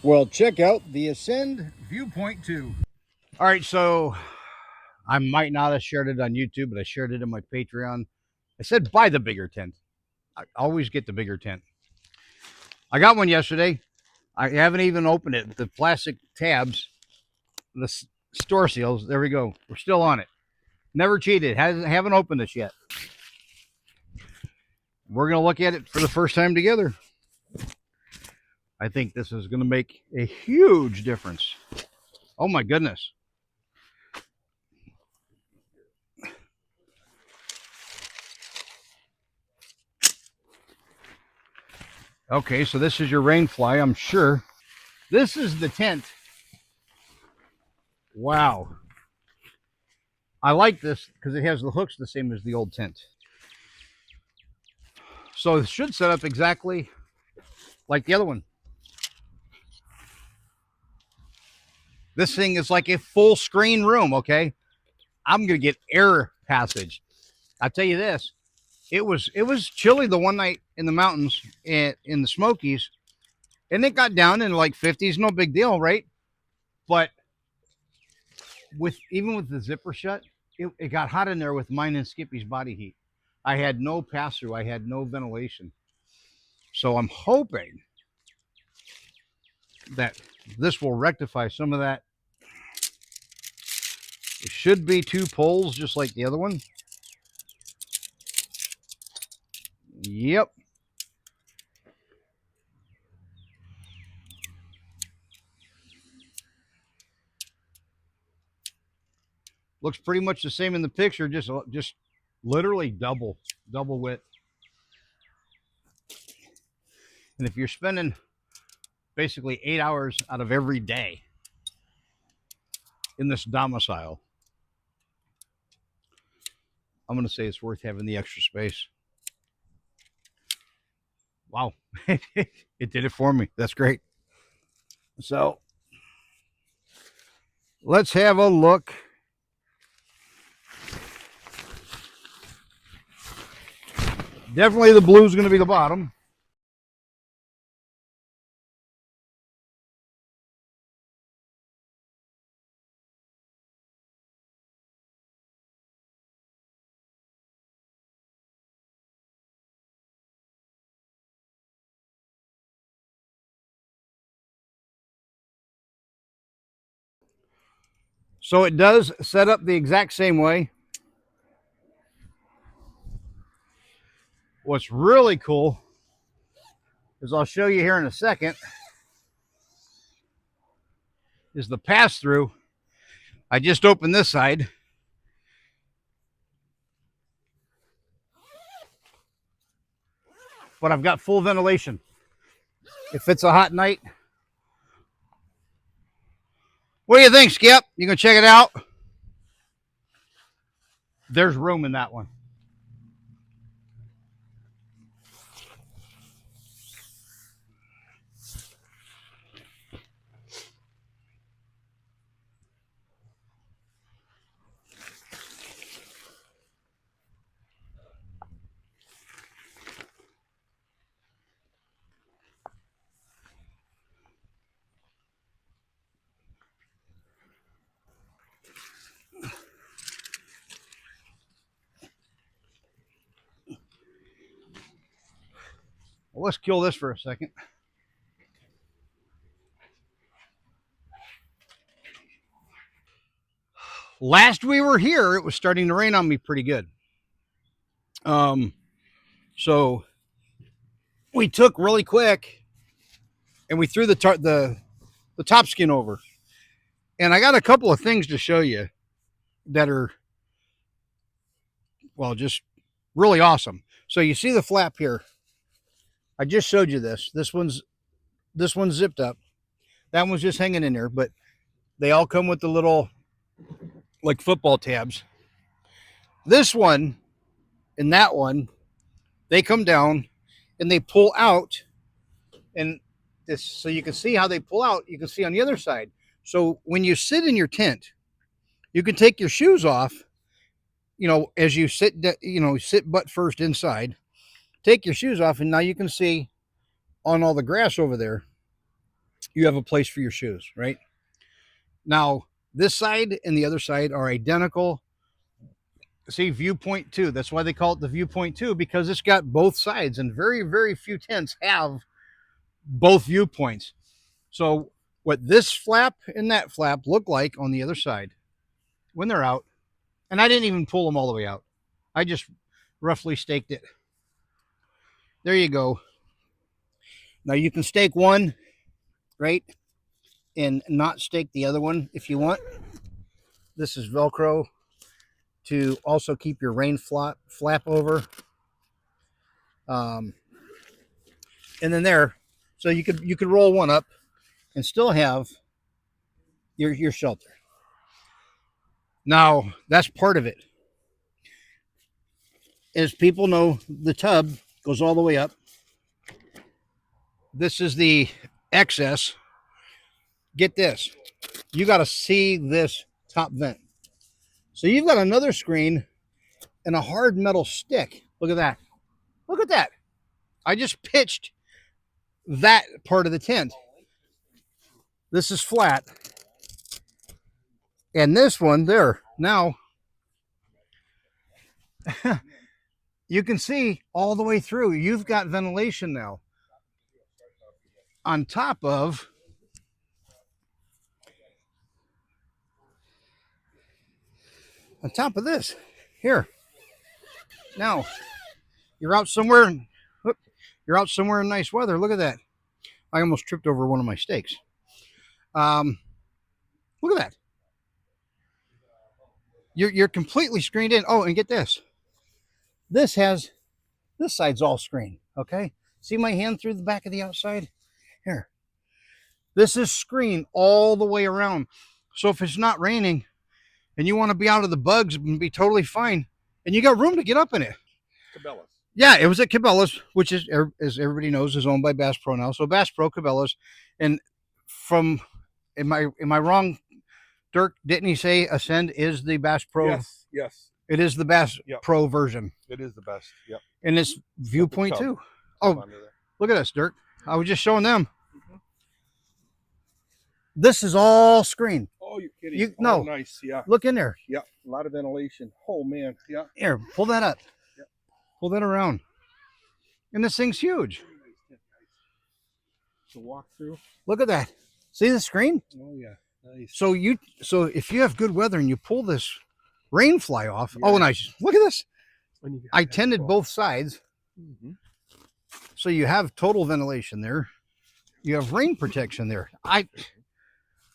Well, check out the Ascend Viewpoint 2. All right, so I might not have shared it on YouTube, but I shared it in my Patreon. I said buy the bigger tent. I always get the bigger tent. I got one yesterday. I haven't even opened it. The plastic tabs, the store seals, there we go. We're still on it. Never cheated. Haven't opened this yet. We're going to look at it for the first time together. I think this is going to make a huge difference. Oh my goodness. Okay, so this is your rainfly, I'm sure. This is the tent. Wow. I like this because it has the hooks the same as the old tent. So it should set up exactly like the other one. This thing is like a full screen room, okay? I'm gonna get air passage. I'll tell you this. It was chilly the one night in the mountains in the Smokies, and it got down in like 50s, no big deal, right? But even with the zipper shut, it got hot in there with mine and Skippy's body heat. I had no pass through, I had no ventilation. So I'm hoping that this will rectify some of that. It should be 2 poles just like the other one. Yep. Looks pretty much the same in the picture, just literally double width. And if you're spending basically 8 hours out of every day in this domicile, I'm going to say it's worth having the extra space. Wow. It did it for me. That's great. So let's have a look. Definitely the blue is going to be the bottom. So it does set up the exact same way. What's really cool is I'll show you here in a second is the pass through. I just opened this side. But I've got full ventilation. If it's a hot night. What do you think, Skip? You gonna check it out? There's room in that one. Well, let's kill this for a second. Last we were here, it was starting to rain on me pretty good. So we took really quick and we threw the top skin over. And I got a couple of things to show you that are, well, just really awesome. So you see the flap here. I just showed you this. This one's zipped up. That one's just hanging in there, but they all come with the little like football tabs. This one and that one, they come down and they pull out, and this, so you can see how they pull out. You can see on the other side. So when you sit in your tent, you can take your shoes off, as you sit, sit butt first inside, take your shoes off, and now you can see on all the grass over there you have a place for your shoes, right? Now, this side and the other side are identical. See, Viewpoint 2. That's why they call it the Viewpoint 2, because it's got both sides, and very, very few tents have both viewpoints. So what this flap and that flap look like on the other side when they're out, and I didn't even pull them all the way out. I just roughly staked it. There you go. Now you can stake one, right, and not stake the other one if you want. This is Velcro to also keep your rain flap over. And then there, so you could roll one up and still have your shelter. Now that's part of it. As people know, the tub goes all the way up. This is the excess. Get this. You got to see this top vent. So you've got another screen and a hard metal stick. Look at that. Look at that. I just pitched that part of the tent. This is flat. And this one there. Now, you can see all the way through. You've got ventilation now. On top of this. Here. Now, you're out somewhere. You're out somewhere in nice weather. Look at that. I almost tripped over one of my stakes. Look at that. You're completely screened in. Oh, and get this. This side's all screened. Okay. See my hand through the back of the outside? Here. This is screened all the way around. So if it's not raining and you want to be out of the bugs and be totally fine, and you got room to get up in it. Cabela's. Yeah, it was at Cabela's, which is, as everybody knows, is owned by BassPro now. So BassPro, Cabela's, and from, am I wrong, Dirk? Didn't he say Ascend is the BassPro? Yes, yes. It is the BassPro version. It is the best. Yep. And it's Viewpoint too. Oh, look at this, Dirk. I was just showing them. This is all screen. Oh, you're kidding. No. Nice. Yeah. Look in there. Yeah. A lot of ventilation. Oh, man. Yeah. Here, pull that up. Yeah. Pull that around. And this thing's huge. To walk through. Look at that. See the screen? Oh, yeah. Nice. So if you have good weather and you pull this rain fly off. Yeah. Oh, nice. Look at this. I tended both sides. Mm-hmm. So you have total ventilation there. You have rain protection there.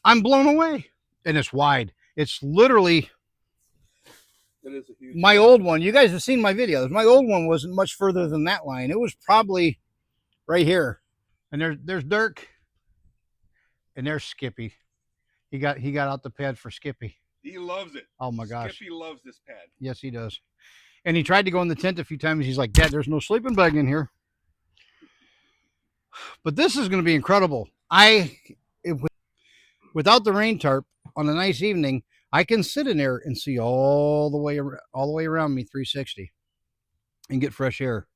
I'm blown away. And it's wide. It's literally my old one. You guys have seen my videos. My old one wasn't much further than that line. It was probably right here. And there's Dirk. And there's Skippy. He got out the pad for Skippy. He loves it. Oh my gosh. Skippy loves this pad. Yes, he does. And he tried to go in the tent a few times. He's like, Dad, there's no sleeping bag in here. But this is going to be incredible. Without the rain tarp on a nice evening, I can sit in there and see all the way around me 360 and get fresh air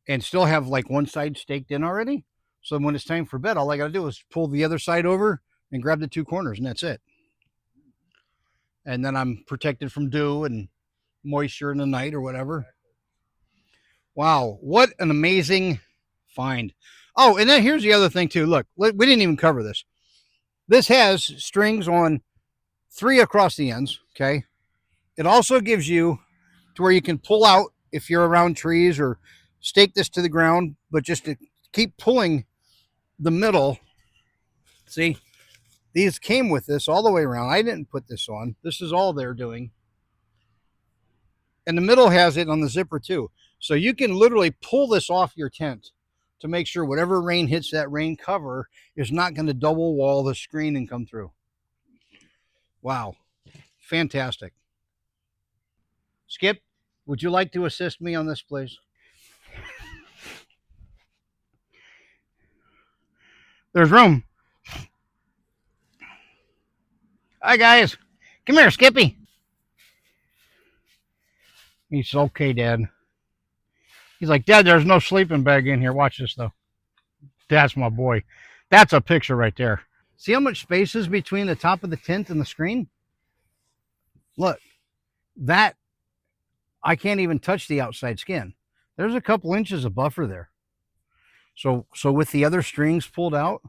and still have like one side staked in already. So when it's time for bed, all I got to do is pull the other side over and grab the two corners, and that's it. And then I'm protected from dew and moisture in the night or whatever. Wow, what an amazing find. Oh, and then here's the other thing too. Look, we didn't even cover this. This has strings on 3 across the ends, okay? It also gives you to where you can pull out if you're around trees or stake this to the ground, but just to keep pulling the middle. See, these came with this all the way around. I didn't put this on. This is all they're doing. And the middle has it on the zipper too. So you can literally pull this off your tent to make sure whatever rain hits that rain cover is not going to double wall the screen and come through. Wow. Fantastic. Skip, would you like to assist me on this, please? There's room. Hi, guys. Come here, Skippy. He's okay, Dad. He's like, Dad, there's no sleeping bag in here. Watch this, though. That's my boy. That's a picture right there. See how much space is between the top of the tent and the screen? Look, that I can't even touch the outside skin. There's a couple inches of buffer there. So with the other strings pulled out,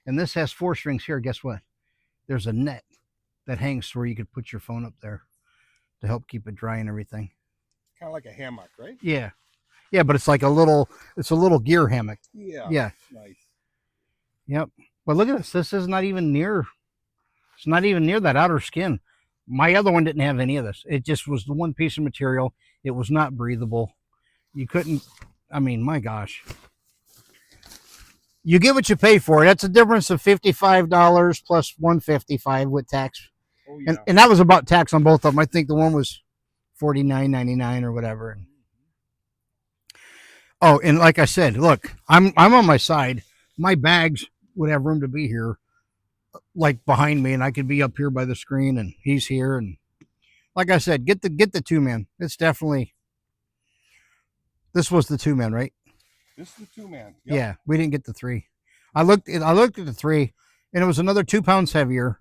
and this has 4 strings here, guess what? There's a net that hangs where you could put your phone up there to help keep it dry and everything. Kind of like a hammock, right? Yeah. Yeah, but it's like a little gear hammock. Yeah. Yeah. Nice. Yep. But look at this. This is not even near, it's not even near that outer skin. My other one didn't have any of this. It just was the one piece of material. It was not breathable. You couldn't, I mean, my gosh. You get what you pay for. That's a difference of $55 plus $155 with tax. Oh, yeah. And that was about tax on both of them. I think the one was $49.99 or whatever. Oh, and like I said, look, I'm on my side. My bags would have room to be here, like behind me, and I could be up here by the screen, and he's here. And like I said, get the 2-man. It's definitely, this was the 2-man, right? This is the 2-man. Yep. Yeah, we didn't get the 3. I looked at the 3, and it was another 2 pounds heavier,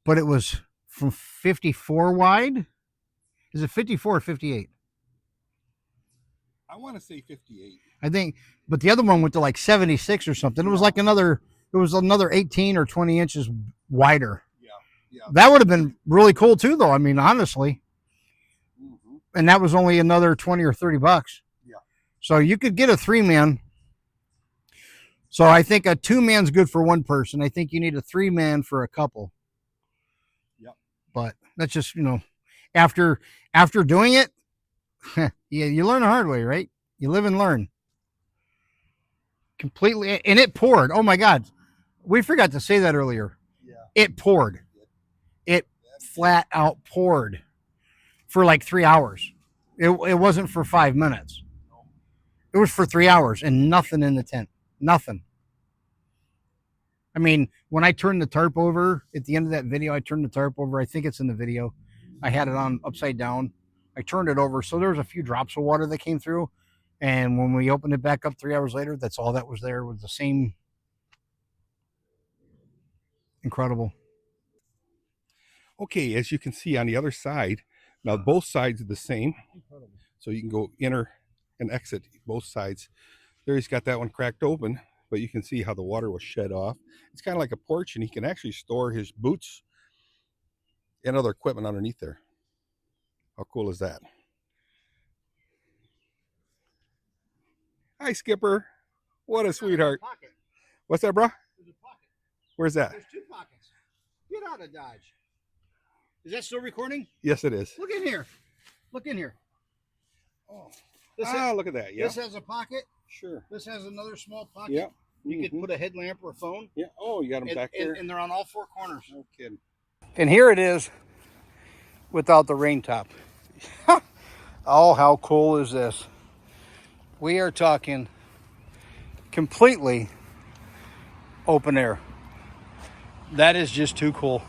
but it was from 54 wide. Is it 54 or 58? I want to say 58. I think, but the other one went to like 76 or something. It was like another 18 or 20 inches wider. Yeah. That would have been really cool too, though. I mean, honestly. Mm-hmm. And that was only another 20 or 30 bucks. Yeah. So you could get a 3-man. So I think a 2-man's good for one person. I think you need a 3-man for a couple. Yep. But that's just, after doing it, yeah, you learn the hard way, right? You live and learn. Completely, and it poured. Oh my God, we forgot to say that earlier. Yeah. It poured. It flat out poured for like 3 hours. It wasn't for 5 minutes. It was for 3 hours and nothing in the tent. Nothing. I mean, when I turned the tarp over at the end of that video, I turned the tarp over. I think it's in the video. I had it on upside down. I turned it over. So there was a few drops of water that came through. And when we opened it back up 3 hours later, that's all that was there, was the same. Incredible. Okay, as you can see on the other side, now both sides are the same. Incredible. So you can go enter and exit both sides. There he's got that one cracked open, but you can see how the water was shed off. It's kind of like a porch, and he can actually store his boots and other equipment underneath there. How cool is that? Hi, Skipper. What a sweetheart. What's that, bro? There's a pocket. Where's that? There's 2 pockets. Get out of Dodge. Is that still recording? Yes, it is. Look in here. Look in here. Oh, Look at that. Yeah. This has a pocket. Sure. This has another small pocket. Yeah. You could put a headlamp or a phone. Yeah. Oh, you got them back there. And they're on all 4 corners. No kidding. And here it is without the rain top. Oh, how cool is this? We are talking completely open air. That is just too cool.